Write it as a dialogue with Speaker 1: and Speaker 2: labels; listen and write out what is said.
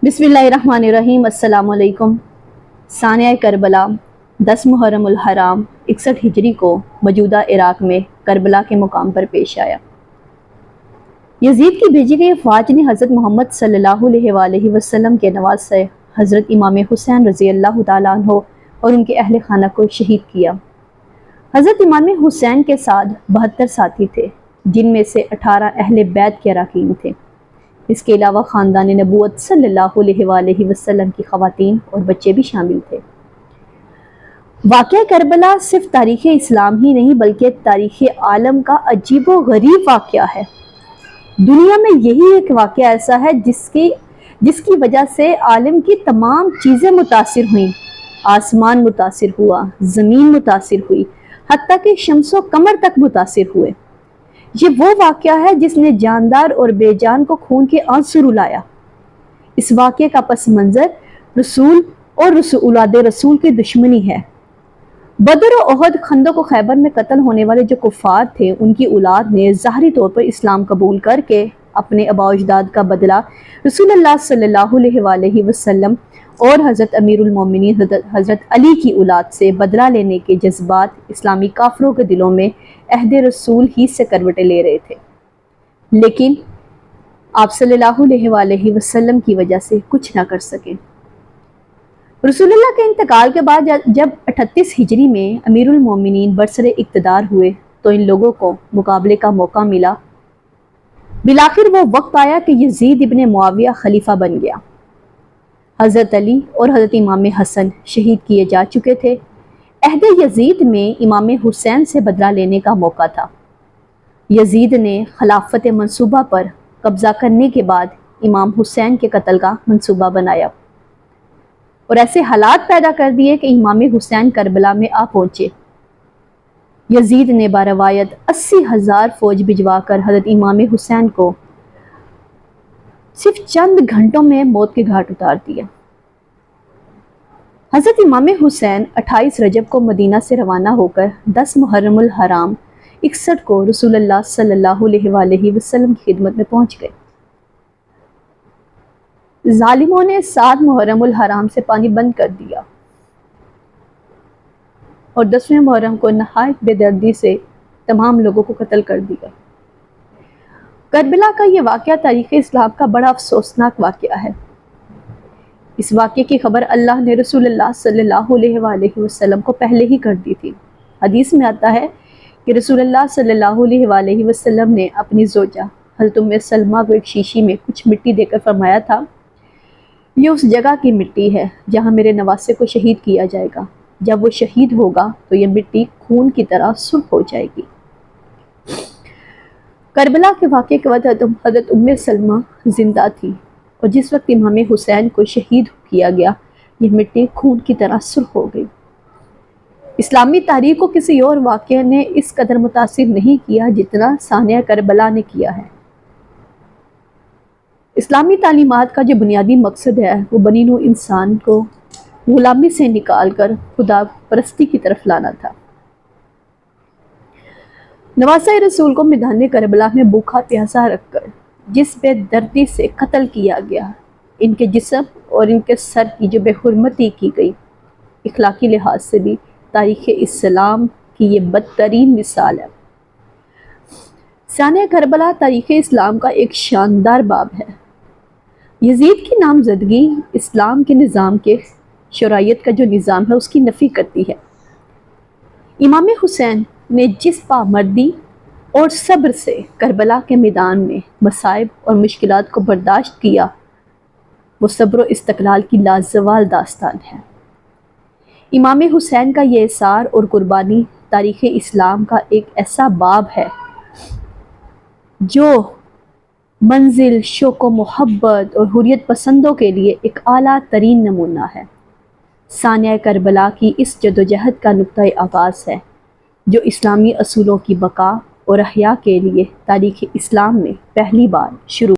Speaker 1: बिस्मिल्लाहिर्रहमानिर्रहीम। अस्सलाम वालेकुम। सानिया करबला 10 मुहर्रम उल हराम 61 हिजरी को मौजूदा इराक में करबला के मुकाम पर पेश आया। यजीद की भेजी गई अफवाज ने हज़रत मोहम्मद सल्लल्लाहु अलैहि वसल्लम के नवासे हज़रत इमाम हुसैन रज़ी अल्लाह तआला अन्हु और उनके अहल खाना को शहीद किया। हज़रत इमाम हुसैन के साथ 72 साथी थे, जिनमें से 18 अहले बैत के अरकान थे। इसके अलावा ख़ानदान नबूवत सल्लल्लाहु अलैहि वसल्लम की ख़वातीन और बच्चे भी शामिल थे। वाक़या करबला सिर्फ तारीख़ इस्लाम ही नहीं बल्कि तारीख़ आलम का अजीब व गरीब वाक़या है। दुनिया में यही एक वाक़या ऐसा है जिसकी वजह से आलम की तमाम चीज़ें मुतासिर हुईं। आसमान मुतासिर हुआ, ज़मीन मुतासिर हुई, हत्ता कि शम्स व कमर तक मुतासिर हुए। ये वो वाक़या है जिसने जानदार और बेजान को खून के आंसू रुलाया। इस वाक़ये का पस मंज़र रसूल और औलाद रसूल की दुश्मनी है। बदर और ओहद, खंदक और खैबर में कत्ल होने वाले जो कुफ़ार थे, उनकी औलाद ने ज़ाहरी तौर पर इस्लाम कबूल करके अपने आबा अजदाद का बदला रसूलुल्लाह सल्लल्लाहु अलैहि वसल्लम और हज़रत अमीरुल मोमिनीन हज़रत अली की औलाद से बदला लेने के जज्बात इस्लामी काफिरों के दिलों में अहद रसूल ही से करवटें ले रहे थे। लेकिन आप सल्लल्लाहु अलैहि वसल्लम की वजह से कुछ ना कर सके। रसूलुल्लाह के इंतकाल के बाद जब 38 हिजरी में अमीरुल मोमिनीन बरसरे इक़्तिदार हुए तो इन लोगों को मुकाबले का मौका मिला। बिलाखिर वो वक्त आया कि यजीद इब्ने मुआविया खलीफा बन गया। हज़रत अली और हज़रत इमाम हसन शहीद किए जा चुके थे। अहद यजीद में इमाम हुसैन से बदला लेने का मौका था। यजीद ने खिलाफत मंसूबा पर कब्ज़ा करने के बाद इमाम हुसैन के कत्ल का मंसूबा बनाया और ऐसे हालात पैदा कर दिए कि इमाम हुसैन करबला में आ पहुँचे। यजीद ने बारवायत 80,000 फौज भिजवा कर हज़रत इमाम हुसैन को सिर्फ चंद घंटों में मौत के घाट उतार दिया। हज़रत इमाम हुसैन 28 रजब को मदीना से रवाना होकर 10 मुहर्रम उल हराम 61 को रसूलुल्लाह सल्लल्लाहु अलैहि वसल्लम की खिदमत में पहुंच गए। जालिमों ने 7 मुहर्रम उल हराम से पानी बंद कर दिया और 10वें मुहर्रम को नहायत बेदर्दी से तमाम लोगों को कत्ल कर दिया। करबला का ये वाक़या तारीख़ इस्लाम का बड़ा अफसोसनाक वाक़या है। इस वाक़ये की खबर अल्लाह ने रसूलुल्लाह सल्लल्लाहु अलैहि वसल्लम को पहले ही कर दी थी। हदीस में आता है कि रसूलुल्लाह सल्लल्लाहु अलैहि वसल्लम ने अपनी ज़ौजा हज़रत उम्मे सलमा को एक शीशी में कुछ मिट्टी देकर फरमाया था, ये उस जगह की मिट्टी है जहाँ मेरे नवासे को शहीद किया जाएगा। जब वो शहीद होगा तो ये मिट्टी खून की तरह सुर्ख हो जाएगी। करबला के वाक़ये के बाद हज़रत उम्मे सलमा जिंदा थी और जिस वक्त इमाम हुसैन को शहीद किया गया, यह मिट्टी खून की तरह सुर्ख हो गई। इस्लामी तारीख़ को किसी और वाक़ये ने इस कदर मुतासिर नहीं किया जितना सानिया करबला ने किया है। इस्लामी तालीमात का जो बुनियादी मकसद है वो बनी नूह इंसान को गुलामी से निकाल कर खुदा परस्ती की तरफ लाना था। नवासा रसूल को मैदान करबला में भूखा प्यासा रखकर जिस बेदर्दी से कत्ल किया गया, इनके जिस्म और इनके सर की जो बेहुरमती की गई, इखलाकी लिहाज से भी तारीख़ इस्लाम की ये बदतरीन मिसाल है। सानिया करबला तारीख़ इस्लाम का एक शानदार बाब है। यजीद की नामजदगी इस्लाम के निज़ाम के शरायत का जो निज़ाम है उसकी नफ़ी करती है। इमाम हुसैन ने जिस पामर्दी और सब्र से करबला के मैदान में मसाइब और मुश्किलात को बर्दाश्त किया, वो सब्र और इस्तक़लाल की लाजवाल दास्तान है। इमाम हुसैन का ये एसार और कुर्बानी तारीख़ इस्लाम का एक ऐसा बाब है जो मंजिल, शौक़ व मोहब्बत और हुर्रियत पसंदों के लिए एक आला तरीन नमूना है। सानिया करबला की इस जदोजहद का नुक्ता आगाज़ है जो इस्लामी असूलों की बका और अहया के लिए तारीख़ इस्लाम में पहली बार शुरू